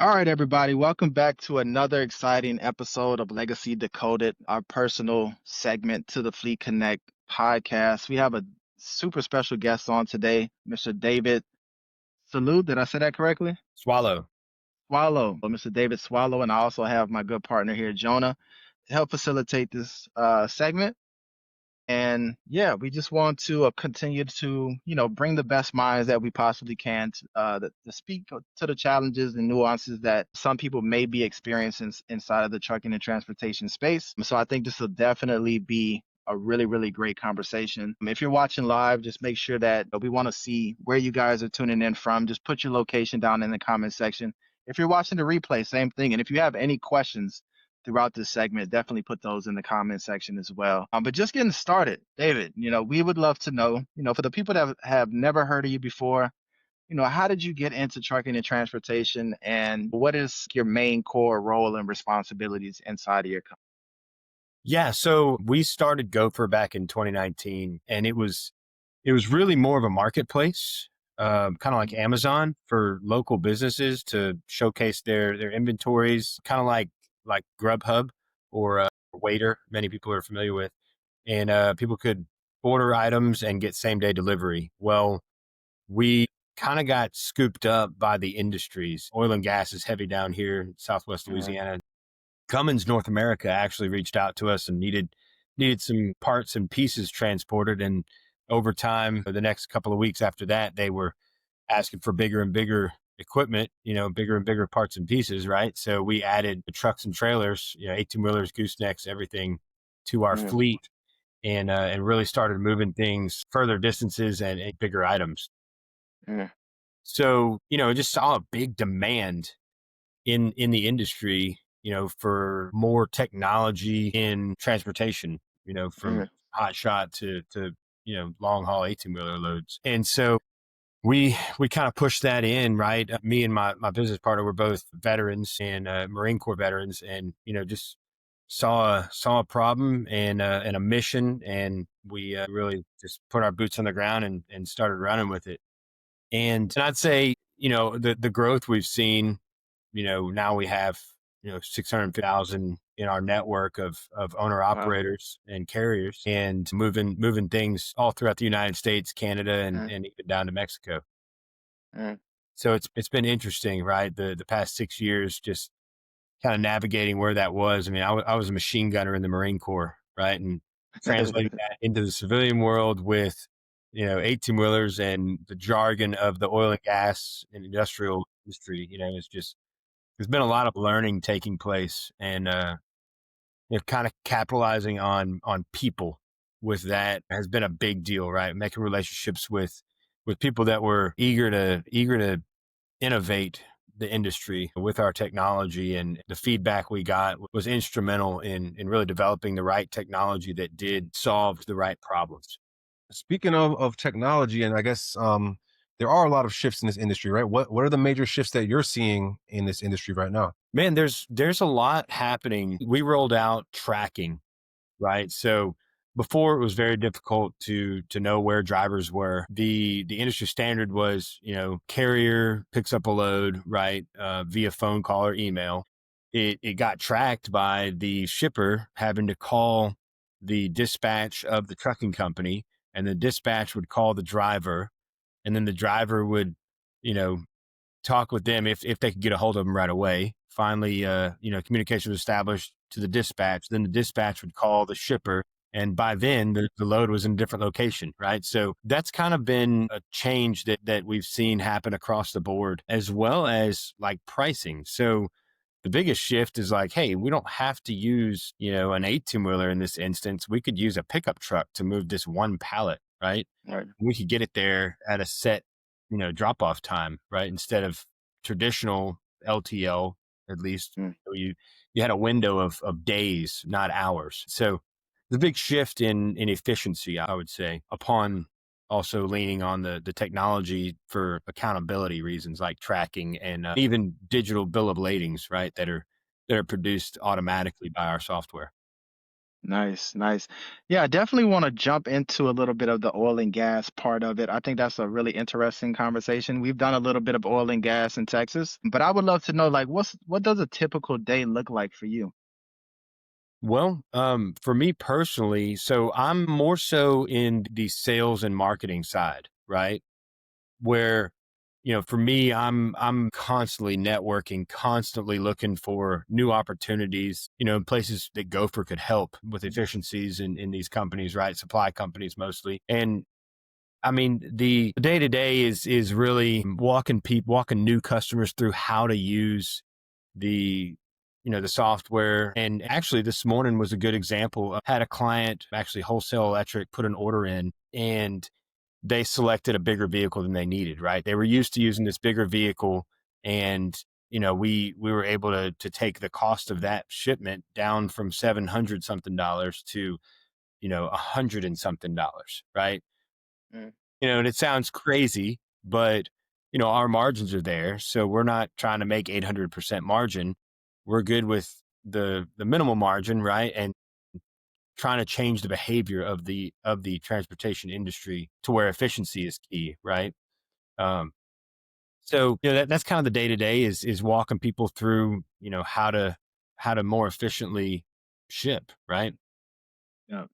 All right, everybody, welcome back to another exciting episode of Legacy Decoded, our personal segment to the Fleet Connect podcast. We have a super special guest on today, Mr. David Salute. Did I say that correctly? Swallow. Swallow, Mr. David Swallow, and I also have my good partner here, Jonah, to help facilitate this segment. And yeah, we just want to continue to, bring the best minds that we possibly can to speak to the challenges and nuances that some people may be experiencing inside of the trucking and transportation space. So I think this will definitely be a really, really great conversation. If you're watching live, just make sure that we want to see where you guys are tuning in from. Just put your location down in the comment section. If you're watching the replay, same thing. And if you have any questions, throughout this segment, definitely put those in the comment section as well. But just getting started, David, we would love to know, for the people that have never heard of you before, how did you get into trucking and transportation, and what is your main core role and responsibilities inside of your company? Yeah, so we started GOPHR back in 2019, and it was really more of a marketplace, kind of like Amazon for local businesses to showcase their inventories, kind of like Grubhub or Waiter. Many people are familiar with, and people could order items and get same day delivery. Well, we kind of got scooped up by the industries. Oil and gas is heavy down here in Southwest Mhm. Louisiana. Cummins North America actually reached out to us and needed some parts and pieces transported. And over time, the next couple of weeks after that, they were asking for bigger and bigger equipment, bigger and bigger parts and pieces, right? So we added the trucks and trailers, 18-wheelers, goosenecks, everything to our Mhm. fleet, and really started moving things further distances and bigger items. Mhm. So, just saw a big demand in the industry, for more technology in transportation, from Mhm. hot shot to long haul 18-wheeler loads. And so we kind of pushed that in, right? Me and my business partner were both veterans and Marine Corps veterans, and just saw a problem and a mission, and we really just put our boots on the ground and started running with it. And I'd say, the growth we've seen, now we have, 600,000 in our network of owner Wow. operators and carriers, and moving things all throughout the United States, Canada, and, Mhm. and even down to Mexico. Mhm. So it's been interesting, right? The past 6 years, just kind of navigating where that was. I mean, I was a machine gunner in the Marine Corps, right? And translating that into the civilian world with, 18 wheelers and the jargon of the oil and gas and industrial industry, it's just, there's been a lot of learning taking place, and, kind of capitalizing on people with that has been a big deal, right? Making relationships with people that were eager to innovate the industry with our technology, and the feedback we got was instrumental in really developing the right technology that did solve the right problems. Speaking of technology, and I guess there are a lot of shifts in this industry, right? What are the major shifts that you're seeing in this industry right now? Man, there's a lot happening. We rolled out tracking, right? So before, it was very difficult to know where drivers were. The industry standard was, carrier picks up a load, right, via phone call or email. It got tracked by the shipper having to call the dispatch of the trucking company, and the dispatch would call the driver, and then the driver would, you know, talk with them if they could get a hold of them right away. Finally, communication was established to the dispatch. Then the dispatch would call the shipper, and by then the load was in a different location, right? So that's kind of been a change that we've seen happen across the board, as well as like pricing. So the biggest shift is like, hey, we don't have to use, an 18-wheeler in this instance. We could use a pickup truck to move this one pallet, right? Right. We could get it there at a set, drop off time, right? Instead of traditional LTL, at least Mhm. you had a window of days, not hours. So the big shift in efficiency, I would say, upon also leaning on the technology for accountability reasons, like tracking and even digital bill of ladings, right? That are produced automatically by our software. Nice, nice. Yeah, I definitely want to jump into a little bit of the oil and gas part of it. I think that's a really interesting conversation. We've done a little bit of oil and gas in Texas, but I would love to know like what does a typical day look like for you? Well, for me personally, so I'm more so in the sales and marketing side, right? Where, for me, I'm constantly networking, constantly looking for new opportunities, in places that Gopher could help with efficiencies in these companies, right? Supply companies mostly. And I mean, the day to day is really walking new customers through how to use the the software. And actually this morning was a good example. I had a client, actually wholesale electric, put an order in, and they selected a bigger vehicle than they needed, right? They were used to using this bigger vehicle, and we were able to take the cost of that shipment down from 700 something dollars to 100 and something dollars, right? Mm, And it sounds crazy, but our margins are there. So we're not trying to make 800% margin. We're good with the minimal margin, right? And trying to change the behavior of the transportation industry to where efficiency is key, right? Um, so that's kind of the day to day is walking people through, how to more efficiently ship, right? yeah.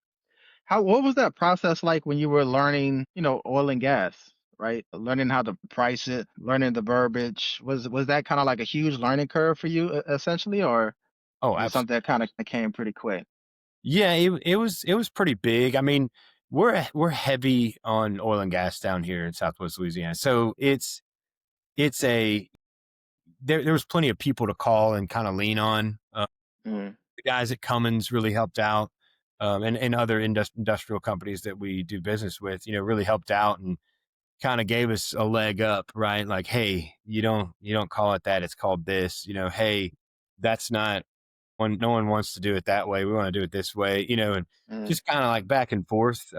What was that process like when you were learning, oil and gas, right? Learning how to price it, learning the verbiage. Was that kind of like a huge learning curve for you essentially, or Oh, was it something absolutely. that kind of came pretty quick? Yeah, it was pretty big. I mean, we're heavy on oil and gas down here in Southwest Louisiana, so it's a there was plenty of people to call and kind of lean on. Mm, The guys at Cummins really helped out, and other industrial companies that we do business with, really helped out and kind of gave us a leg up, right? Like, hey, you don't call it that; it's called this. Hey, that's not when no one wants to do it that way. We want to do it this way, and mm, just kind of like back and forth.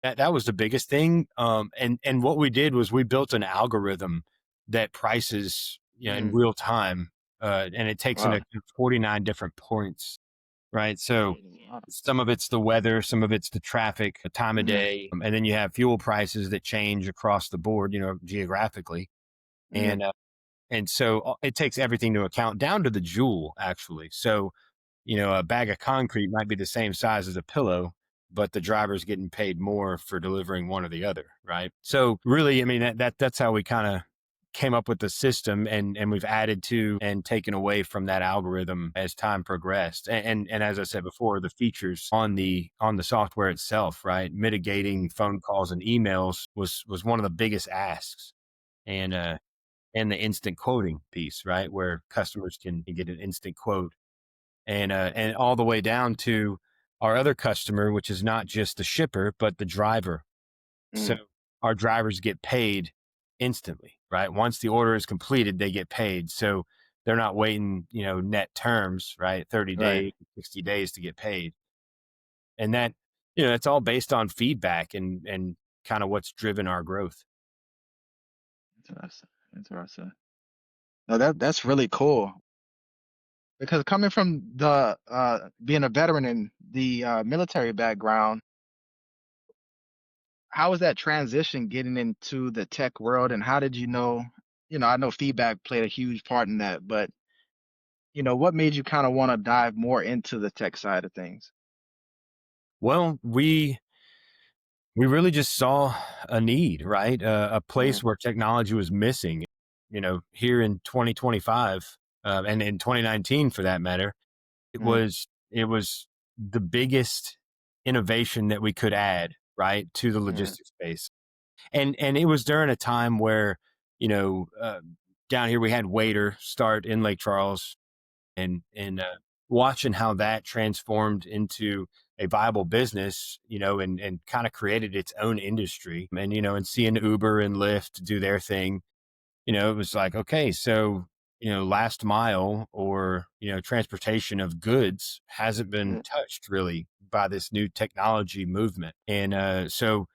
That was the biggest thing. And what we did was we built an algorithm that prices, in mm. real time, and it takes into Wow. account 49 different points, right? So Wow. some of it's the weather, some of it's the traffic, the time of Mm, day, and then you have fuel prices that change across the board, geographically, mm, and so it takes everything to account down to the joule, actually. So a bag of concrete might be the same size as a pillow, but the driver's getting paid more for delivering one or the other, right? So really, I mean, that's how we kind of came up with the system, and we've added to and taken away from that algorithm as time progressed. And as I said before, the features on the software itself, right? Mitigating phone calls and emails was one of the biggest asks. And and the instant quoting piece, right? Where customers can get an instant quote, and all the way down to our other customer, which is not just the shipper, but the driver. So mm, our drivers get paid instantly, right? Once the order is completed, they get paid. So they're not waiting, net terms, right? 30 right. days, 60 days to get paid. And that, it's all based on feedback and kind of what's driven our growth. Interesting. Interesting. No, that's really cool because coming from the being a veteran in the military background, how was that transition getting into the tech world, and how did you know? I know feedback played a huge part in that, but what made you kind of want to dive more into the tech side of things? Well, we really just saw a need, right? A Mm, place where technology was missing, here in 2025, and in 2019 for that matter. It mm, was, it was the biggest innovation that we could add, right, to the mm, logistics space. And it was during a time where, you know, uh, down here we had Waiter start in Lake Charles, and watching how that transformed into a viable business, and kind of created its own industry. And and seeing Uber and Lyft do their thing, it was like, okay, so last mile, or transportation of goods hasn't been mm. touched really by this new technology movement. And so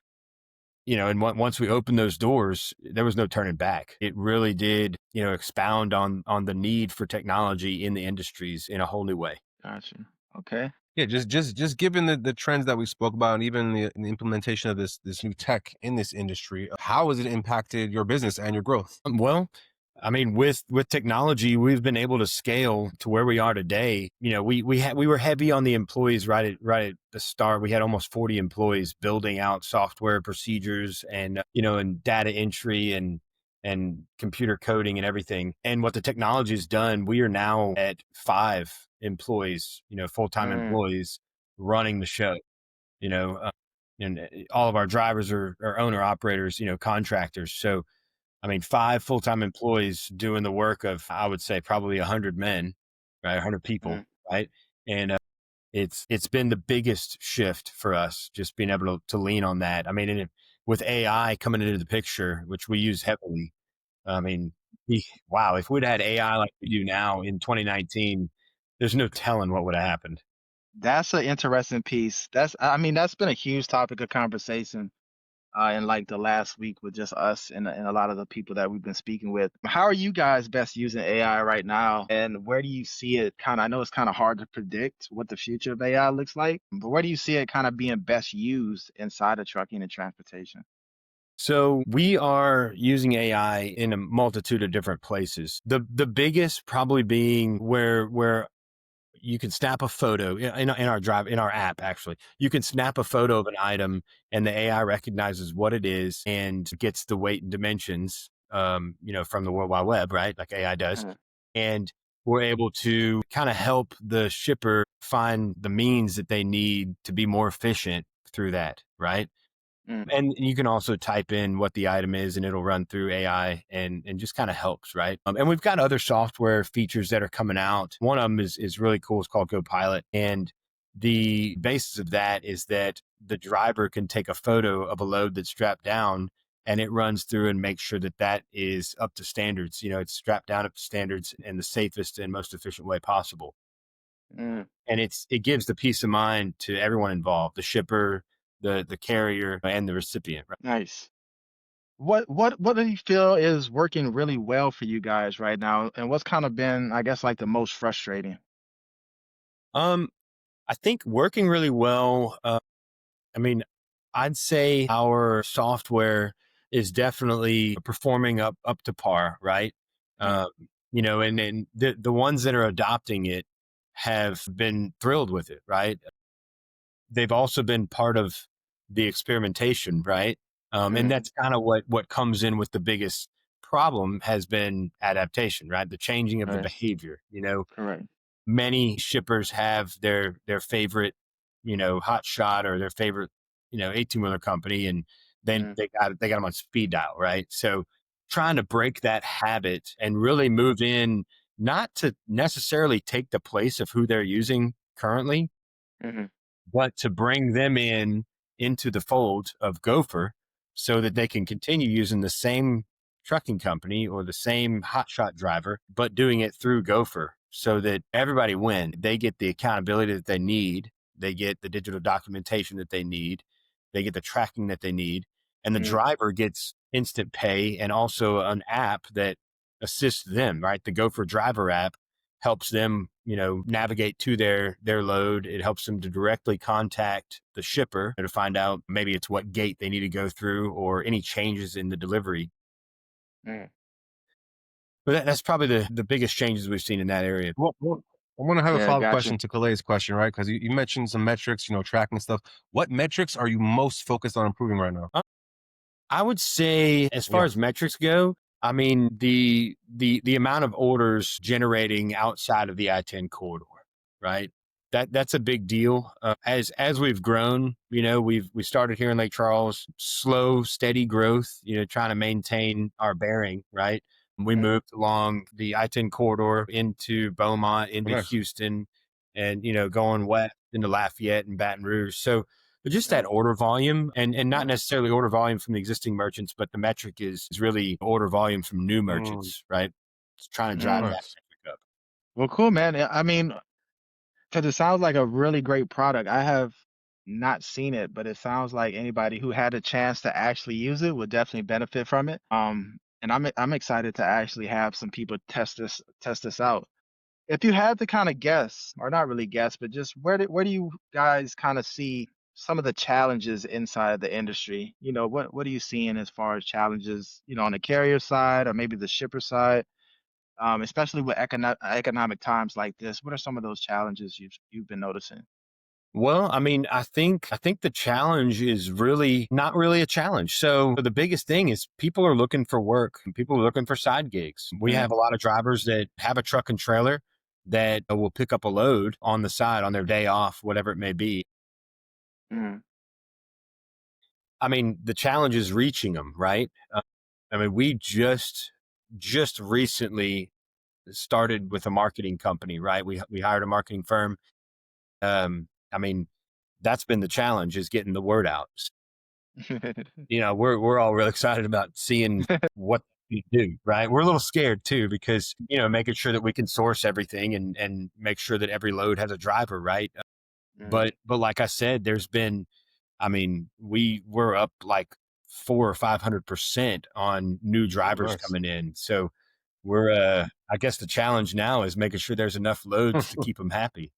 and once we opened those doors, there was no turning back. It really did, expound on the need for technology in the industries in a whole new way. Gotcha. Okay. Yeah, just given the trends that we spoke about, and even the implementation of this new tech in this industry, how has it impacted your business and your growth? Well, I mean, with technology, we've been able to scale to where we are today. You know, we were heavy on the employees right at the start. We had almost 40 employees building out software procedures and and data entry and computer coding and everything. And what the technology has done, we are now at 5 employees, full-time Mm, employees running the show. You know, and all of our drivers are owner operators, contractors. So I mean, 5 full-time employees doing the work of, I would say, probably 100 men, right? 100 people, mm. right? And it's been the biggest shift for us, just being able to lean on that. I mean, with AI coming into the picture, which we use heavily, I mean, wow, if we'd had AI like we do now in 2019, there's no telling what would have happened. That's an interesting piece. I mean, that's been a huge topic of conversation in like the last week with just us and a lot of the people that we've been speaking with. How are you guys best using AI right now? And where do you see it kind of, I know it's kind of hard to predict what the future of AI looks like, but where do you see it kind of being best used inside of trucking and transportation? So we are using AI in a multitude of different places. The biggest probably being where you can snap a photo in our app. Actually, you can snap a photo of an item and the AI recognizes what it is and gets the weight and dimensions from the World Wide Web, right, like AI does. Mm, And we're able to kind of help the shipper find the means that they need to be more efficient through that, right? mm, And you can also type in what the item is and it'll run through AI and just kind of helps, right? And we've got other software features that are coming out. One of them is really cool. It's called GoPilot. And the basis of that is that the driver can take a photo of a load that's strapped down and it runs through and makes sure that that is up to standards. It's strapped down up to standards in the safest and most efficient way possible. mm. And it gives the peace of mind to everyone involved, the shipper, the carrier, and the recipient. Nice. What do you feel is working really well for you guys right now? And what's kind of been, I guess, like the most frustrating? Um, I think working really well. I mean, I'd say our software is definitely performing up to par, right? Mm, Um, and the ones that are adopting it have been thrilled with it, right? They've also been part of the experimentation, right? And mm, that's kind of what comes in with the biggest problem has been adaptation, right? The changing of the right, behavior. correct. Many shippers have their favorite, hot shot or their favorite, 18-wheeler company, and then Mm, they got them on speed dial, right? So trying to break that habit and really move in, not to necessarily take the place of who they're using currently, mhm, but to bring them into the fold of GOPHR so that they can continue using the same trucking company or the same hotshot driver, but doing it through GOPHR so that everybody wins. They get the accountability that they need. They get the digital documentation that they need. They get the tracking that they need. And the mm, driver gets instant pay and also an app that assists them, right? The GOPHR driver app helps them, navigate to their load. It helps them to directly contact the shipper to find out maybe it's what gate they need to go through or any changes in the delivery. mm. But that's probably the biggest changes we've seen in that area. Well, I want to have a Yeah, follow-up gotcha. question to Kalei's question, right? Because you mentioned some metrics, tracking stuff. What metrics are you most focused on improving right now? I would say, as far Yeah. as metrics go, I mean the amount of orders generating outside of the I-10 corridor, right? That's a big deal. As we've grown, we started here in Lake Charles, slow, steady growth. Trying to maintain our bearing, right? We Mm, moved along the I-10 corridor into Beaumont, Oh, into nice. Houston, and going west into Lafayette and Baton Rouge. So but just that mm, order volume and not mm, necessarily order volume from the existing merchants, but the metric is really order volume from new Mm, merchants, right? It's trying to drive mm. that nice. metric up. Well, cool, man. I mean, because it sounds like a really great product. I have not seen it, but it sounds like anybody who had a chance to actually use it would definitely benefit from it. And I'm excited to actually have some people test this out. If you had to kind of guess, or not really guess, but just where do you guys kind of see some of the challenges inside the industry? What are you seeing as far as challenges, on the carrier side or maybe the shipper side, especially with economic times like this? What are some of those challenges you've been noticing? Well, I mean, I think the challenge is really not really a challenge. So the biggest thing is people are looking for work and people are looking for side gigs. We Mm, have a lot of drivers that have a truck and trailer that will pick up a load on the side on their day off, whatever it may be. mm, I mean, the challenge is reaching them, right? I mean, we just recently started with a marketing company, right? We hired a marketing firm. I mean, that's been the challenge is getting the word out. We're all real excited about seeing what you do, right? We're a little scared too because making sure that we can source everything and make sure that every load has a driver, right? mm. But like I said, there's been, I mean, we're up like 400 or 500% on new Oh, drivers nice. coming in. So we're, I guess the challenge now is making sure there's enough loads to keep them happy.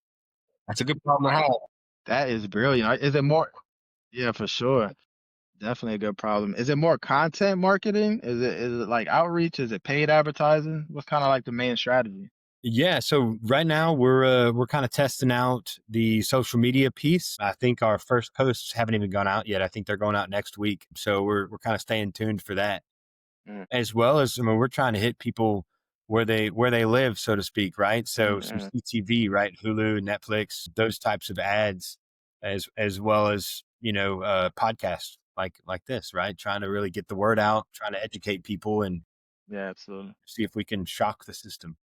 That's a good problem to have. That is brilliant. Is it more? Yeah, for sure. Definitely a good problem. Is it more content marketing? Is it like outreach? Is it paid advertising? What's kind of like the main strategy? Yeah, so right now we're kind of testing out the social media piece. I think our first posts haven't even gone out yet. I think they're going out next week. So we're kind of staying tuned for that. Mm, As well as, I mean, we're trying to hit people where they live, so to speak, right? So mm, some mm. CTV, right? Hulu, Netflix, those types of ads, as well as podcasts like this, right? Trying to really get the word out, trying to educate people, and Yeah, absolutely. see if we can shock the system.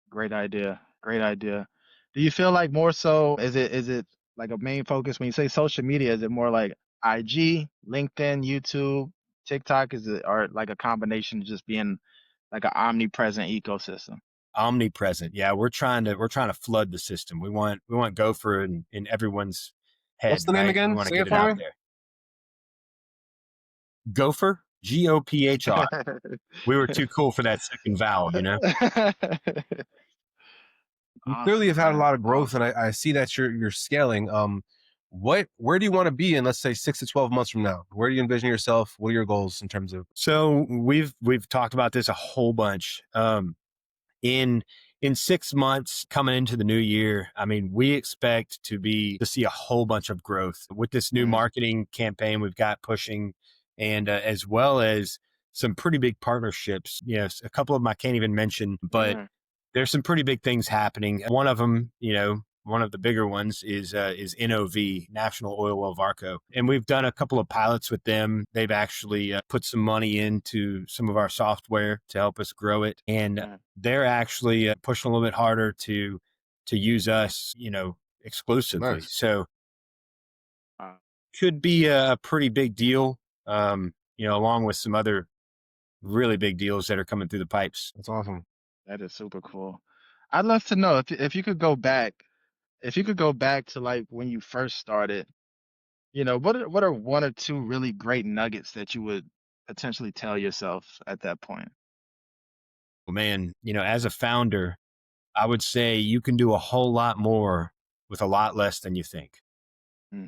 Great idea. Great idea. Do you feel like more so is it like a main focus when you say social media? Is it more like IG, LinkedIn, YouTube, TikTok? Is it or like a combination of just being like an omnipresent ecosystem? Omnipresent, yeah. We're trying to flood the system. We want GOPHR in everyone's What's head, the name right? We again? want to Say it get it out for me. there. GOPHR, GOPHR. We were too cool for that second vowel. You clearly have Awesome, had a man. lot of growth, and Awesome. I see that you're scaling. Where do you want to be in, let's say, 6 to 12 months from now? Where do you envision yourself? What are your goals in terms of? So we've talked about this a whole bunch. In in 6 months coming into the new year, I mean, we expect to see a whole bunch of growth with this new Mm, marketing campaign we've got pushing, and as well as some pretty big partnerships. A couple of them I can't even mention, but mm, there's some pretty big things happening. One of them, one of the bigger ones is NOV, National Oil Well Varco, and we've done a couple of pilots with them. They've actually put some money into some of our software to help us grow it, and mm. they're actually pushing a little bit harder to use us, exclusively. Nice. So Uh, could be a pretty big deal, along with some other really big deals that are coming through the pipes. That's awesome. that is super cool. I'd love to know if you could go back, if you could go back to like when you first started, what are one or two really great nuggets that you would potentially tell yourself at that point? Well, man, as a founder, I would say you can do a whole lot more with a lot less than you think. Mm,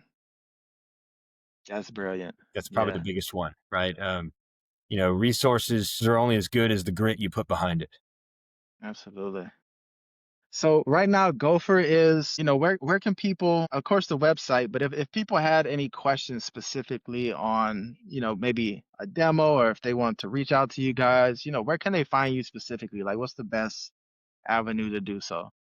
that's brilliant. That's probably the Yeah, biggest one, right? Resources are only as good as the grit you put behind it. absolutely. So right now, Gopher is, where can people, of course, the website, but if people had any questions specifically on, maybe a demo or if they want to reach out to you guys, where can they find you specifically? Like, what's the best avenue to do so?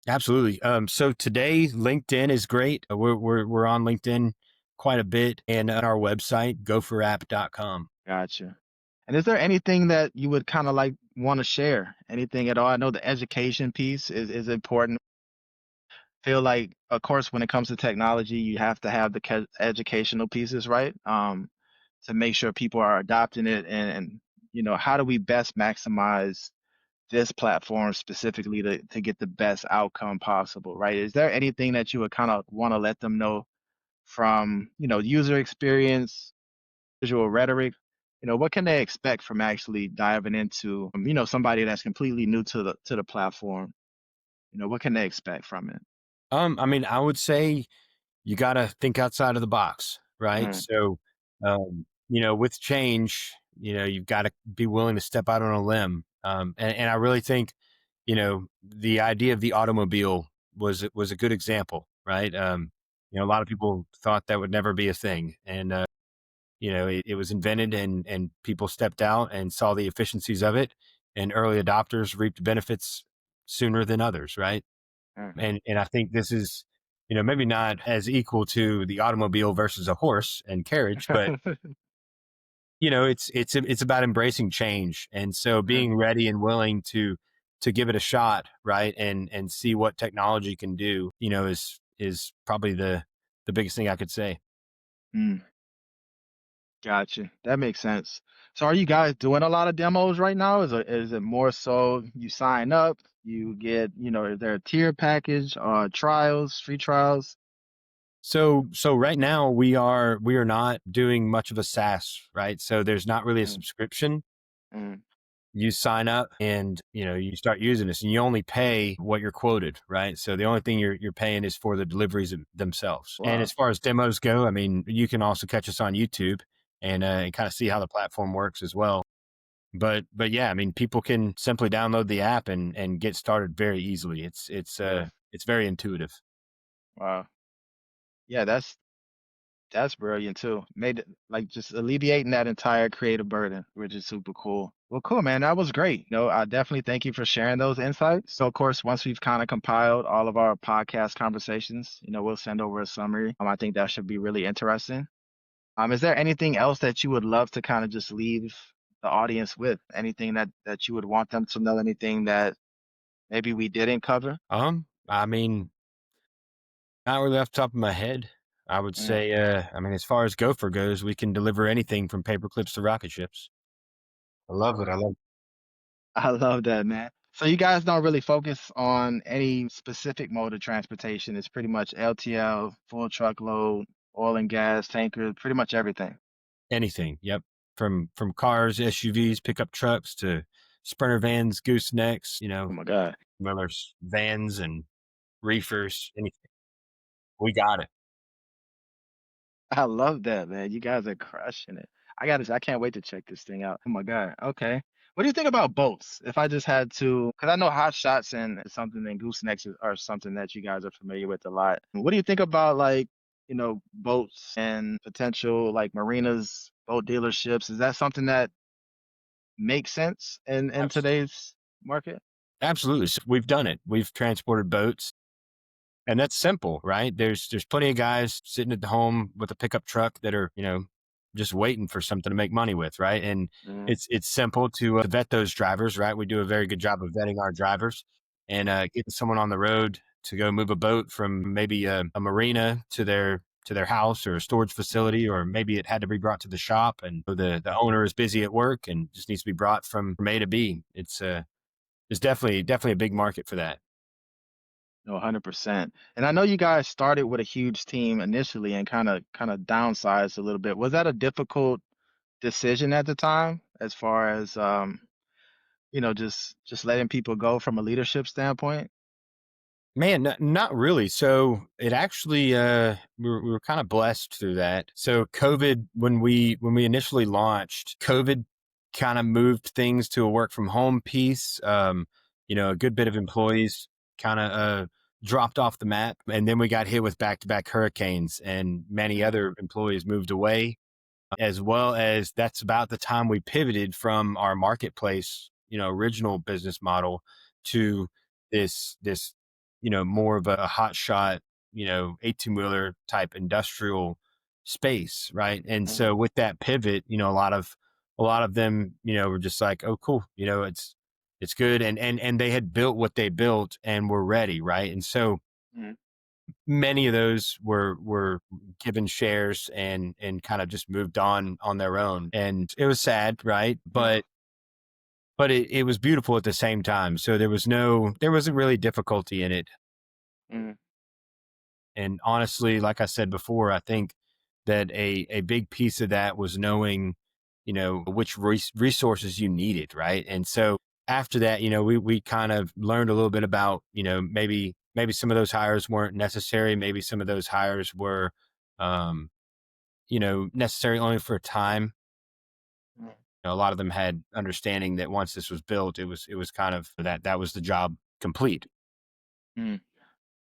Absolutely. So today, LinkedIn is great. We're on LinkedIn quite a bit, and on our website, gopherapp.com. Gotcha. And is there anything that you would kind of like want to share? Anything at all? I know the education piece is important. Feel like, of course, when it comes to technology, you have to have the educational pieces, right? To make sure people are adopting it and how do we best maximize this platform specifically to get the best outcome possible, right? Is there anything that you would kind of want to let them know from, user experience, visual rhetoric? what can they expect from actually diving into, somebody that's completely new to the platform? What can they expect from it? I mean, I would say you got to think outside of the box, right? Mm, So, with change, you've got to be willing to step out on a limb. And I really think, the idea of the automobile was a good example, right? A lot of people thought that would never be a thing, and it was invented, and people stepped out and saw the efficiencies of it, and early adopters reaped benefits sooner than others, right? mm. And I think this is, maybe not as equal to the automobile versus a horse and carriage, but it's about embracing change, and so Mm, being ready and willing to give it a shot, right, and see what technology can do, is probably the biggest thing I could say. mm. Gotcha. That makes sense. So are you guys doing a lot of demos right now? Is it more so you sign up, you get, is there a tier package, trials, free trials? So right now we are not doing much of a SaaS, right? So there's not really a Mm, subscription. mm. You sign up and you start using this, and you only pay what you're quoted, right? So the only thing you're paying is for the deliveries themselves. And Wow. as far as demos go, I mean, you can also catch us on YouTube and kind of see how the platform works as well. But yeah, I mean, people can simply download the app and get started very easily. Yeah. It's very intuitive. Wow. Yeah, that's brilliant too. Made it like just alleviating that entire creative burden, which is super cool. Well, cool, man. That was great. I definitely thank you for sharing those insights. So, of course, once we've kind of compiled all of our podcast conversations, we'll send over a summary. I think that should be really interesting. Is there anything else that you would love to kind of just leave the audience with? Anything that you would want them to know? Anything that maybe we didn't cover? I mean, not really off the top of my head. I would Mm. say, I mean, as far as Gopher goes, we can deliver anything from paper clips to rocket ships. I love it. I love. I love that, man. So you guys don't really focus on any specific mode of transportation. It's pretty much LTL, full truckload, oil and gas, tanker, pretty much everything. Anything. Yep. From cars, SUVs, pickup trucks to sprinter vans, goosenecks, Oh my God. whether it's vans and reefers, anything. We got it. I love that, man. You guys are crushing it. I can't wait to check this thing out. Oh my God. Okay. What do you think about boats? If I just had to, because I know hot shots and something and are something that you guys are familiar with a lot. What do you think about like, boats and potential like marinas, boat dealerships? Is that something that makes sense in Abs- today's market? Absolutely. So we've done it. We've transported boats. And that's simple, right? There's plenty of guys sitting at the home with a pickup truck that are, just waiting for something to make money with, right? And Mm, it's simple to vet those drivers, right? We do a very good job of vetting our drivers and getting someone on the road to go move a boat from maybe a marina to their house or a storage facility, or maybe it had to be brought to the shop, and the owner is busy at work and just needs to be brought from A to B. It's definitely a big market for that. no, 100%. And I know you guys started with a huge team initially and kind of downsized a little bit. Was that a difficult decision at the time as far as just letting people go from a leadership standpoint? Man, not really. So it actually, we were kind of blessed through that. So COVID, when we initially launched, COVID kind of moved things to a work from home piece. A good bit of employees kind of dropped off the map, and then we got hit with back to back hurricanes, and many Mm, other employees moved away, as well as that's about the time we pivoted from our marketplace, original business model to this, more of a hot shot, 18 wheeler type industrial space. Right. And mm, so with that pivot, a lot of them, were just like, oh, cool. It's good. And they had built what they built and were ready. Right. And so mm. many of those were given shares and kind of just moved on their own, and it was sad, right? Yeah. But it was beautiful at the same time, so there wasn't really difficulty in it. Mm, And honestly, like I said before, I think that a big piece of that was knowing, which resources you needed. Right. And so after that, we kind of learned a little bit about, maybe some of those hires weren't necessary. Maybe some of those hires were, um, necessary only for a time. Mm, A lot of them had understanding that once this was built, it was kind of that was the job complete. mm,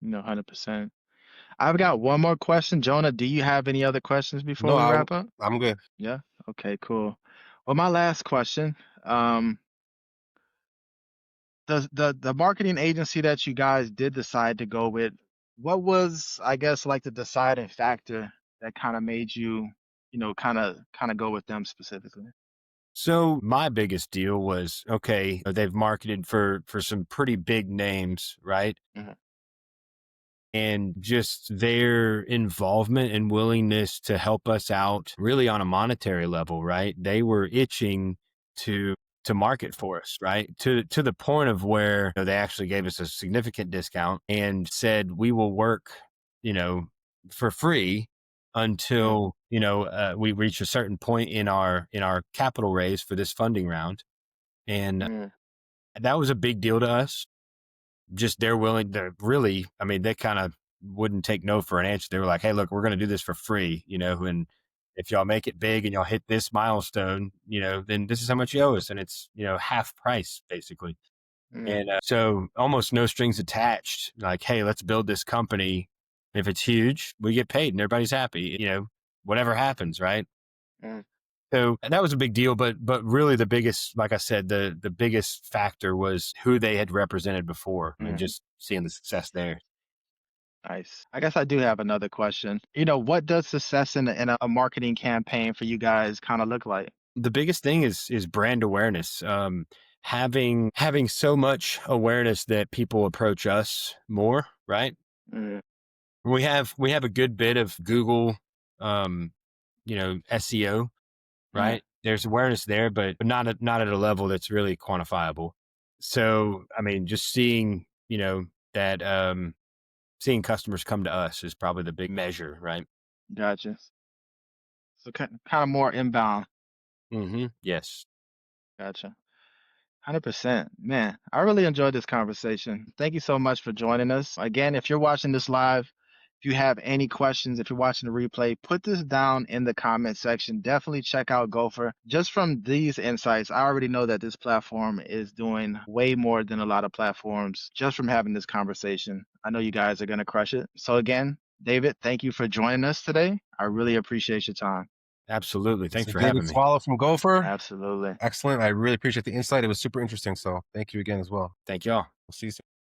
100%. I've got one more question. Jonah, do you have any other questions before No, we wrap up? I'm good. Yeah. Okay, cool. Well, my last question, um, the marketing agency that you guys did decide to go with, what was, I guess, like the deciding factor that kind of made you, kind of go with them specifically? So my biggest deal was, okay, they've marketed for some pretty big names, right? Mhm. And just their involvement and willingness to help us out really on a monetary level, right? They were itching to market for us, right? To the point of where they actually gave us a significant discount and said we will work, you know, for free Mm, until we reach a certain point in our capital raise for this funding round. And mm, that was a big deal to us. Just they're willing to really, I mean, they kind of wouldn't take no for an answer. They were like, hey, look, we're going to do this for free, and if y'all make it big and y'all hit this milestone, then this is how much you owe us. And it's, half price basically. mm, And so almost no strings attached. Like, hey, let's build this company. If it's huge, we get paid and everybody's happy, whatever happens. Right. mm, So that was a big deal, but really the biggest, like I said, the biggest factor was who they had represented before and mm. just seeing the success there. Nice. I guess I do have another question. What does success in a marketing campaign for you guys kind of look like? The biggest thing is brand awareness. Having so much awareness that people approach us more, right? Mm, We have a good bit of Google, SEO, mm, right? There's awareness there, but not at a level that's really quantifiable. So, I mean, just seeing, that seeing customers come to us is probably the big measure, right? gotcha. So kind of more inbound. Yes. Gotcha. 100%. Man, I really enjoyed this conversation. Thank you so much for joining us. Again, if you're watching this live, if you have any questions, if you're watching the replay, put this down in the comment section. Definitely check out GOPHR. Just from these insights, I already know that this platform is doing way more than a lot of platforms just from having this conversation. I know you guys are going to crush it. So again, David, thank you for joining us today. I really appreciate your time. Absolutely. Thanks Mr. for David having me. Swallow from Gopher. Absolutely. Excellent. I really appreciate the insight. It was super interesting. So thank you again as well. Thank y'all. We'll see you soon.